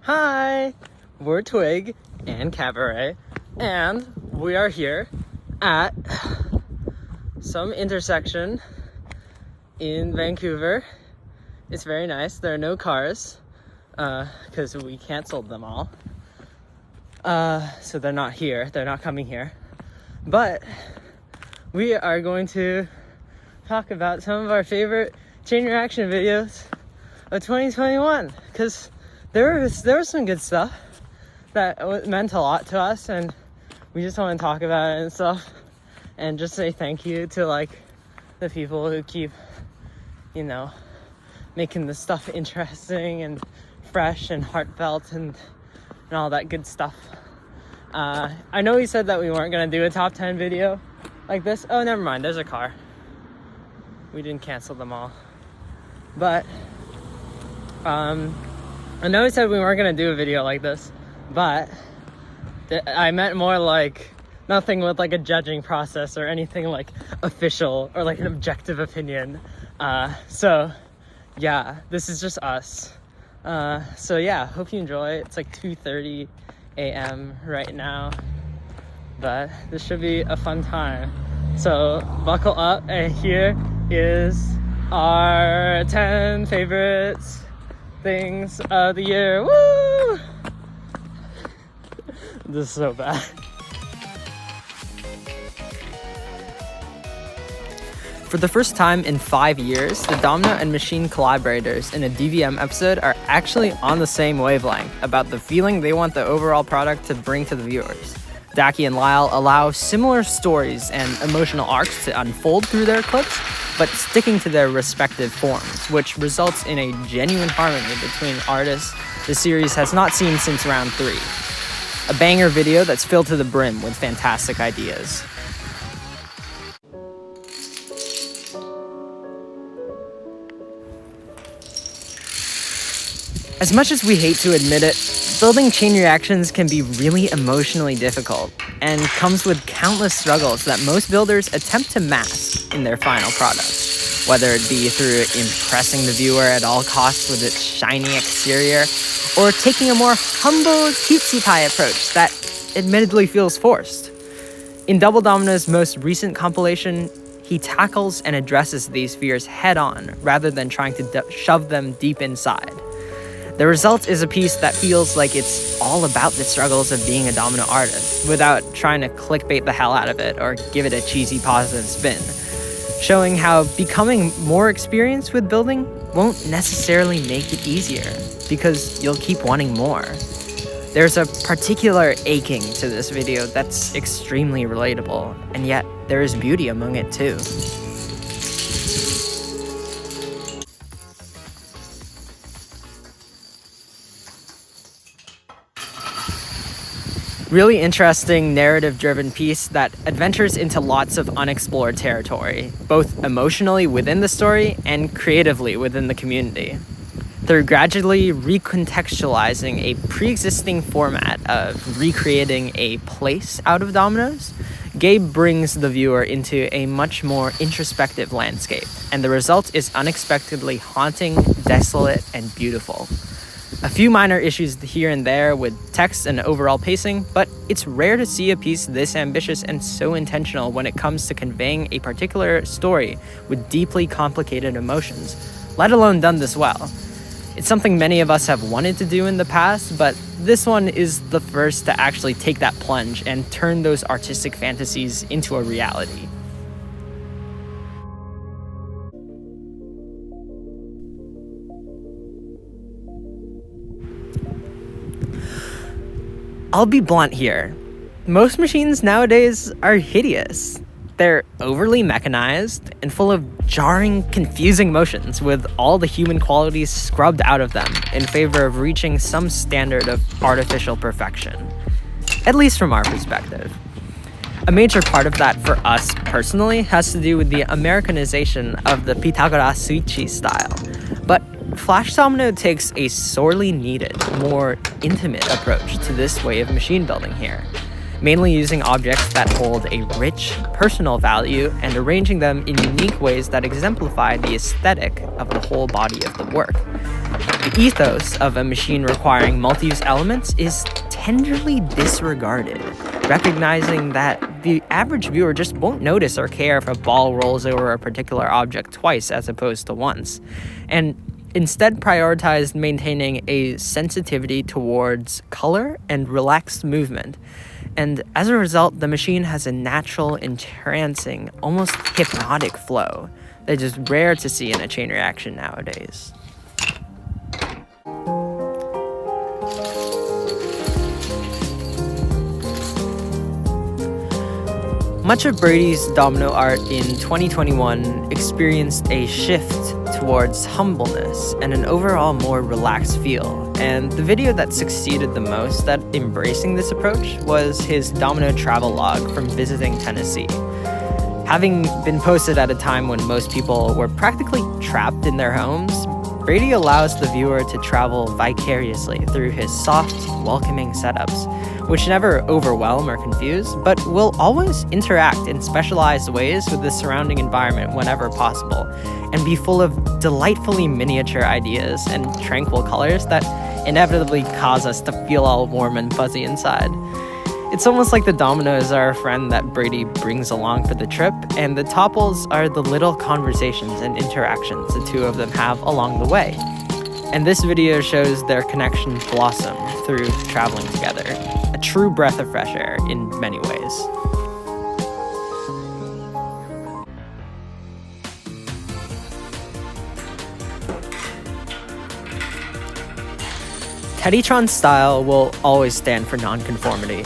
Hi! We're Twig and Cabaret, and we are here at some intersection in Vancouver. It's very nice. There are no cars because we canceled them all. So they're not here. They're not coming here. But we are going to talk about some of our favorite chain reaction videos of 2021 because there was some good stuff that meant a lot to us, and we just want to talk about it and stuff, and just say thank you to like the people who keep, you know, making this stuff interesting and fresh and heartfelt and all that good stuff. I know we said that we weren't gonna do a top 10 video like this. Oh, never mind, there's a car. We didn't cancel them all. But I know we said we weren't gonna do a video like this, but I meant more like nothing with like a judging process or anything like official or like an objective opinion. So yeah, this is just us. So yeah, hope you enjoy. It's like 2:30 a.m. right now, but this should be a fun time. So buckle up, and here is our 10 favorite things of the year. Woo! This is so bad. For the first time in 5 years, the Domino and Machine collaborators in a DVM episode are actually on the same wavelength about the feeling they want the overall product to bring to the viewers. Daki and Lyle allow similar stories and emotional arcs to unfold through their clips, but sticking to their respective forms, which results in a genuine harmony between artists the series has not seen since round 3. A banger video that's filled to the brim with fantastic ideas. As much as we hate to admit it, building chain reactions can be really emotionally difficult and comes with countless struggles that most builders attempt to mask in their final product, whether it be through impressing the viewer at all costs with its shiny exterior, or taking a more humble, cutesy pie approach that admittedly feels forced. In Double Domino's most recent compilation, he tackles and addresses these fears head-on rather than trying to shove them deep inside. The result is a piece that feels like it's all about the struggles of being a domino artist, without trying to clickbait the hell out of it or give it a cheesy positive spin, showing how becoming more experienced with building won't necessarily make it easier, because you'll keep wanting more. There's a particular aching to this video that's extremely relatable, and yet there is beauty among it too. Really interesting narrative-driven piece that adventures into lots of unexplored territory, both emotionally within the story and creatively within the community. Through gradually recontextualizing a pre-existing format of recreating a place out of dominoes, Gabe brings the viewer into a much more introspective landscape, and the result is unexpectedly haunting, desolate, and beautiful. A few minor issues here and there with text and overall pacing, but it's rare to see a piece this ambitious and so intentional when it comes to conveying a particular story with deeply complicated emotions, let alone done this well. It's something many of us have wanted to do in the past, but this one is the first to actually take that plunge and turn those artistic fantasies into a reality. I'll be blunt here. Most machines nowadays are hideous. They're overly mechanized and full of jarring, confusing motions with all the human qualities scrubbed out of them in favor of reaching some standard of artificial perfection, at least from our perspective. A major part of that for us personally has to do with the Americanization of the Pythagoras switchy style, but Flash Domino takes a sorely needed, more intimate approach to this way of machine building here, mainly using objects that hold a rich, personal value and arranging them in unique ways that exemplify the aesthetic of the whole body of the work. The ethos of a machine requiring multi-use elements is tenderly disregarded, recognizing that the average viewer just won't notice or care if a ball rolls over a particular object twice as opposed to once, and instead prioritized maintaining a sensitivity towards color and relaxed movement. And as a result, the machine has a natural, entrancing, almost hypnotic flow that is rare to see in a chain reaction nowadays. Much of Brady's domino art in 2021 experienced a shift towards humbleness and an overall more relaxed feel, and the video that succeeded the most at embracing this approach was his Domino travelogue from visiting Tennessee. Having been posted at a time when most people were practically trapped in their homes, Brady allows the viewer to travel vicariously through his soft, welcoming setups, which never overwhelm or confuse, but will always interact in specialized ways with the surrounding environment whenever possible, and be full of delightfully miniature ideas and tranquil colors that inevitably cause us to feel all warm and fuzzy inside. It's almost like the dominoes are a friend that Brady brings along for the trip, and the topples are the little conversations and interactions the two of them have along the way. And this video shows their connection blossom through traveling together, a true breath of fresh air in many ways. Teddytron's style will always stand for non-conformity.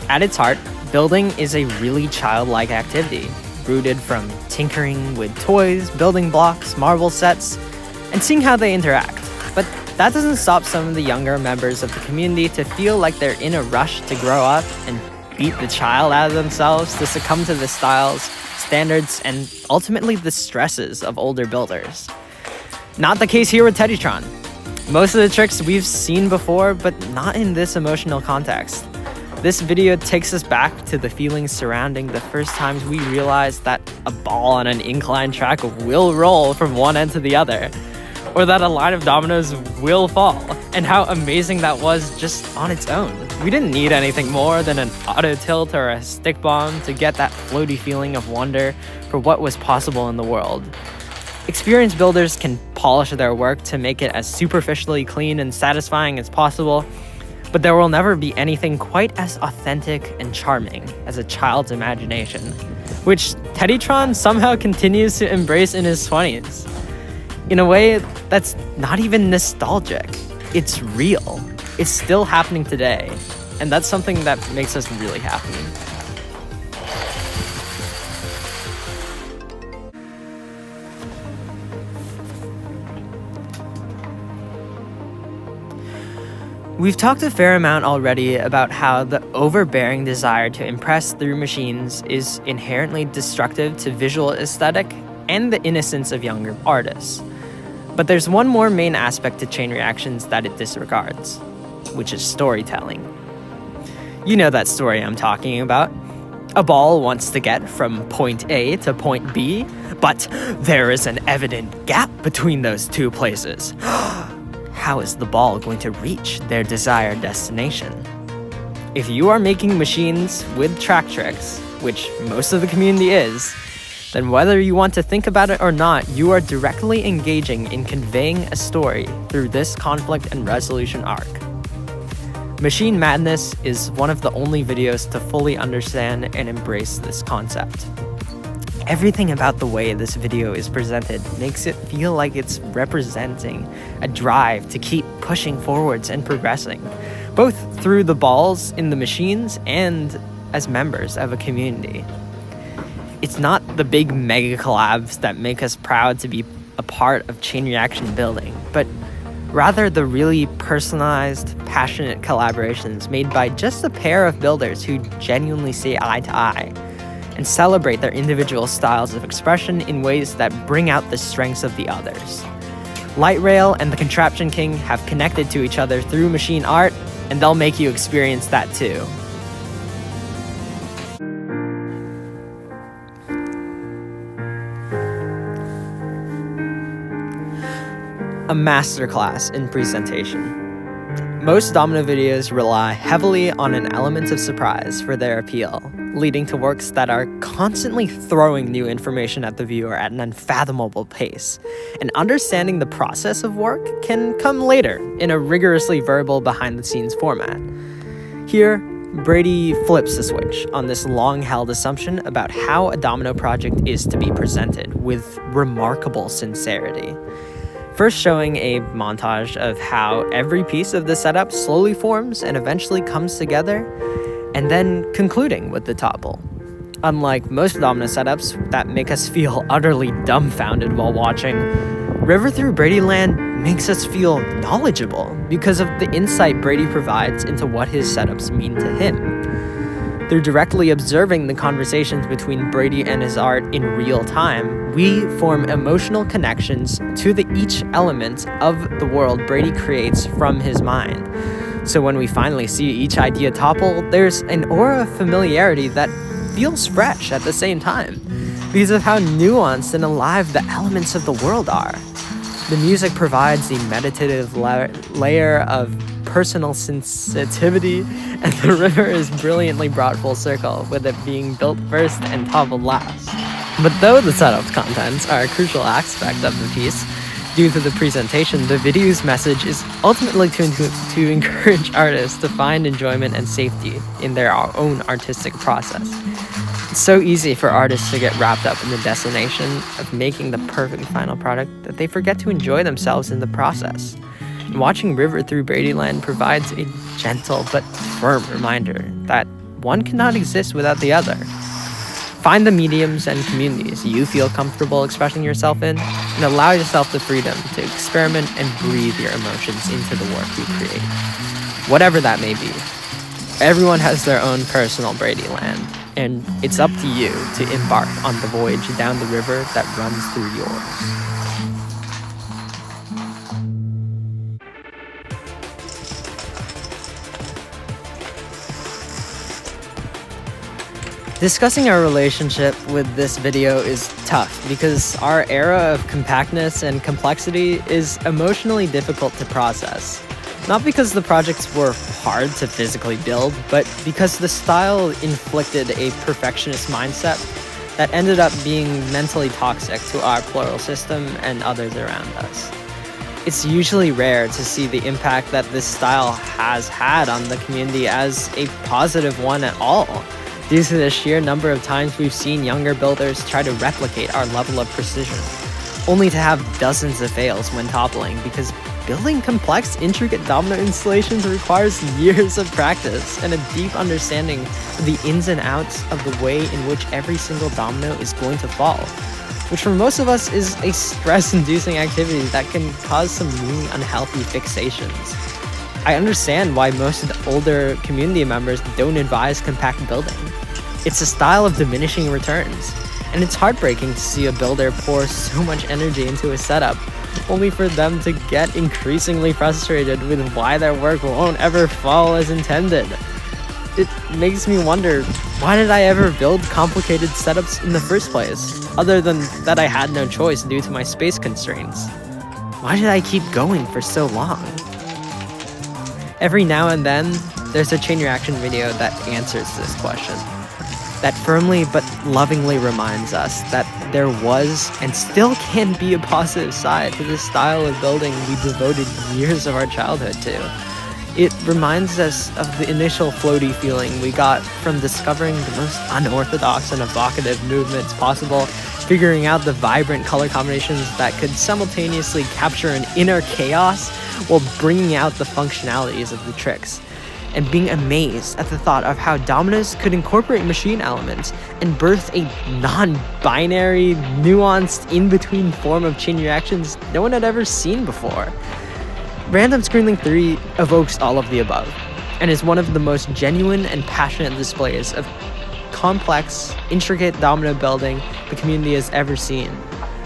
At its heart, building is a really childlike activity, rooted from tinkering with toys, building blocks, marble sets, and seeing how they interact. But that doesn't stop some of the younger members of the community to feel like they're in a rush to grow up and beat the child out of themselves to succumb to the styles, standards, and ultimately the stresses of older builders. Not the case here with Teddytron. Most of the tricks we've seen before, but not in this emotional context. This video takes us back to the feelings surrounding the first times we realized that a ball on an inclined track will roll from one end to the other, or that a line of dominoes will fall, and how amazing that was just on its own. We didn't need anything more than an auto tilt or a stick bomb to get that floaty feeling of wonder for what was possible in the world. Experienced builders can polish their work to make it as superficially clean and satisfying as possible, but there will never be anything quite as authentic and charming as a child's imagination, which Teddytron somehow continues to embrace in his 20s. In a way that's not even nostalgic. It's real. It's still happening today, and that's something that makes us really happy. We've talked a fair amount already about how the overbearing desire to impress through machines is inherently destructive to visual aesthetic and the innocence of younger artists. But there's one more main aspect to chain reactions that it disregards, which is storytelling. You know that story I'm talking about. A ball wants to get from point A to point B, but there is an evident gap between those two places. How is the ball going to reach their desired destination? If you are making machines with track tricks, which most of the community is, then whether you want to think about it or not, you are directly engaging in conveying a story through this conflict and resolution arc. Machine Madness is one of the only videos to fully understand and embrace this concept. Everything about the way this video is presented makes it feel like it's representing a drive to keep pushing forwards and progressing, both through the balls in the machines and as members of a community. It's not the big mega collabs that make us proud to be a part of chain reaction building, but rather the really personalized, passionate collaborations made by just a pair of builders who genuinely see eye to eye and celebrate their individual styles of expression in ways that bring out the strengths of the others. Light Rail and the Contraption King have connected to each other through machine art, and they'll make you experience that too. a masterclass in presentation. Most Domino videos rely heavily on an element of surprise for their appeal, leading to works that are constantly throwing new information at the viewer at an unfathomable pace. And understanding the process of work can come later in a rigorously verbal behind-the-scenes format. Here, Brady flips the switch on this long-held assumption about how a Domino project is to be presented with remarkable sincerity. First showing a montage of how every piece of the setup slowly forms and eventually comes together, and then concluding with the topple. Unlike most Domino setups that make us feel utterly dumbfounded while watching, River Through Bradyland makes us feel knowledgeable because of the insight Brady provides into what his setups mean to him. Through directly observing the conversations between Brady and his art in real time, we form emotional connections to each element of the world Brady creates from his mind. So when we finally see each idea topple, there's an aura of familiarity that feels fresh at the same time, because of how nuanced and alive the elements of the world are. The music provides the meditative layer of personal sensitivity, and the river is brilliantly brought full circle, with it being built first and toppled last. But though the setup contents are a crucial aspect of the piece, due to the presentation, the video's message is ultimately to encourage artists to find enjoyment and safety in their own artistic process. It's so easy for artists to get wrapped up in the destination of making the perfect final product that they forget to enjoy themselves in the process. And watching River Through Bradyland provides a gentle but firm reminder that one cannot exist without the other. Find the mediums and communities you feel comfortable expressing yourself in, and allow yourself the freedom to experiment and breathe your emotions into the work you create. Whatever that may be, everyone has their own personal Bradyland, and it's up to you to embark on the voyage down the river that runs through yours. Discussing our relationship with this video is tough because our era of compactness and complexity is emotionally difficult to process. Not because the projects were hard to physically build, but because the style inflicted a perfectionist mindset that ended up being mentally toxic to our plural system and others around us. It's usually rare to see the impact that this style has had on the community as a positive one at all, due to the sheer number of times we've seen younger builders try to replicate our level of precision, only to have dozens of fails when toppling, because building complex, intricate domino installations requires years of practice and a deep understanding of the ins and outs of the way in which every single domino is going to fall, which for most of us is a stress-inducing activity that can cause some really unhealthy fixations. I understand why most of the older community members don't advise compact building. It's a style of diminishing returns, and it's heartbreaking to see a builder pour so much energy into a setup, only for them to get increasingly frustrated with why their work won't ever fall as intended. It makes me wonder, why did I ever build complicated setups in the first place, other than that I had no choice due to my space constraints? Why did I keep going for so long? Every now and then, there's a chain reaction video that answers this question, that firmly but lovingly reminds us that there was and still can be a positive side to this style of building we devoted years of our childhood to. It reminds us of the initial floaty feeling we got from discovering the most unorthodox and evocative movements possible, figuring out the vibrant color combinations that could simultaneously capture an inner chaos while bringing out the functionalities of the tricks, and being amazed at the thought of how dominoes could incorporate machine elements and birth a non-binary, nuanced, in-between form of chain reactions no one had ever seen before. Random Screenlink 3 evokes all of the above, and is one of the most genuine and passionate displays of complex, intricate domino building the community has ever seen,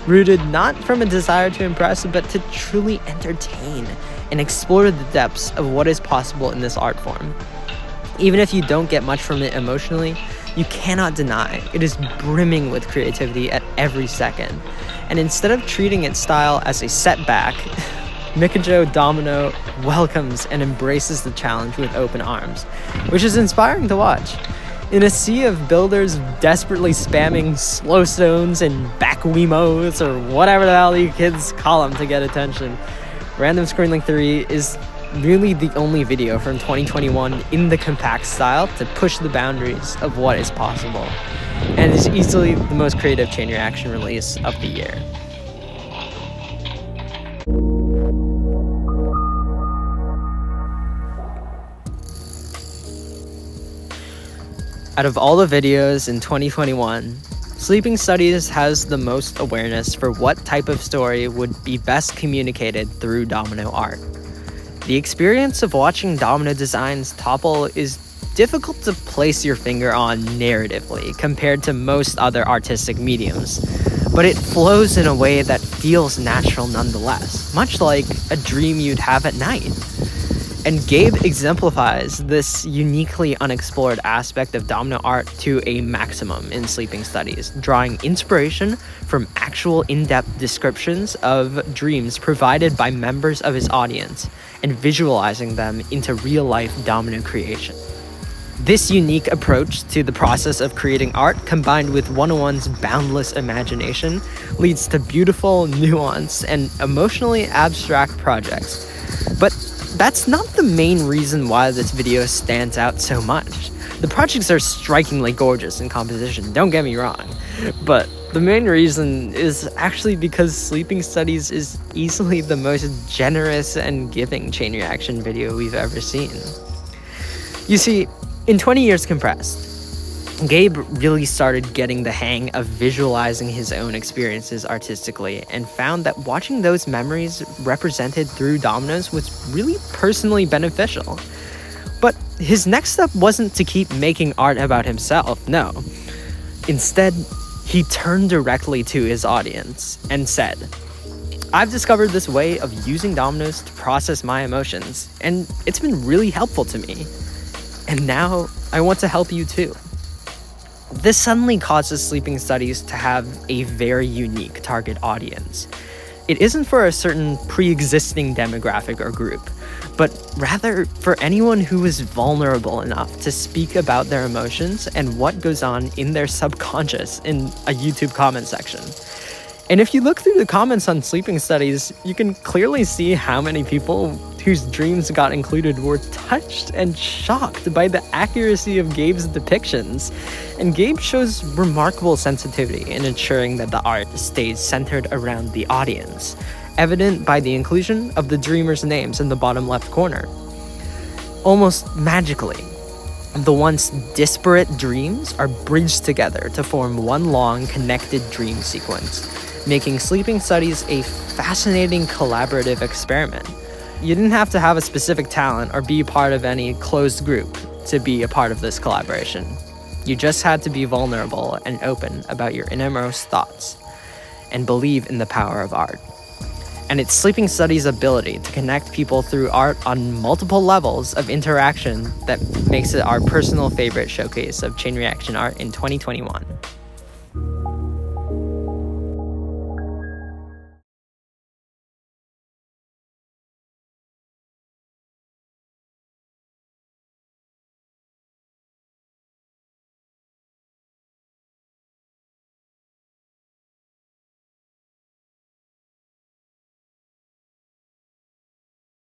rooted not from a desire to impress, but to truly entertain and explore the depths of what is possible in this art form. Even if you don't get much from it emotionally, you cannot deny it is brimming with creativity at every second. And instead of treating its style as a setback, Mikajo Domino welcomes and embraces the challenge with open arms, which is inspiring to watch. In a sea of builders desperately spamming slow stones and back Wiimotes or whatever the hell you kids call them to get attention, Random Screenlink 3 is really the only video from 2021 in the compact style to push the boundaries of what is possible, and is easily the most creative chain reaction release of the year. Out of all the videos in 2021, Sleeping Studies has the most awareness for what type of story would be best communicated through Domino art. The experience of watching Domino designs topple is difficult to place your finger on narratively compared to most other artistic mediums, but it flows in a way that feels natural nonetheless, much like a dream you'd have at night. And Gabe exemplifies this uniquely unexplored aspect of Domino art to a maximum in Sleeping Studies, drawing inspiration from actual in-depth descriptions of dreams provided by members of his audience and visualizing them into real-life Domino creation. This unique approach to the process of creating art, combined with 101's boundless imagination, leads to beautiful, nuanced, and emotionally abstract projects. But that's not the main reason why this video stands out so much. The projects are strikingly gorgeous in composition, don't get me wrong, but the main reason is actually because Sleeping Studies is easily the most generous and giving chain reaction video we've ever seen. You see, in 20 years compressed, Gabe really started getting the hang of visualizing his own experiences artistically and found that watching those memories represented through dominoes was really personally beneficial. But his next step wasn't to keep making art about himself, no. Instead, he turned directly to his audience and said, "I've discovered this way of using dominoes to process my emotions, and it's been really helpful to me. And now I want to help you too." This suddenly causes Sleeping Studies to have a very unique target audience. It isn't for a certain pre-existing demographic or group, but rather for anyone who is vulnerable enough to speak about their emotions and what goes on in their subconscious in a YouTube comment section. And if you look through the comments on Sleeping Studies, you can clearly see how many people whose dreams got included were touched and shocked by the accuracy of Gabe's depictions. And Gabe shows remarkable sensitivity in ensuring that the art stays centered around the audience, evident by the inclusion of the dreamers' names in the bottom left corner. Almost magically, the once disparate dreams are bridged together to form one long, connected dream sequence, making Sleeping Studies a fascinating collaborative experiment. You didn't have to have a specific talent or be part of any closed group to be a part of this collaboration. You just had to be vulnerable and open about your innermost thoughts and believe in the power of art. And it's Sleeping Studies' ability to connect people through art on multiple levels of interaction that makes it our personal favorite showcase of chain reaction art in 2021.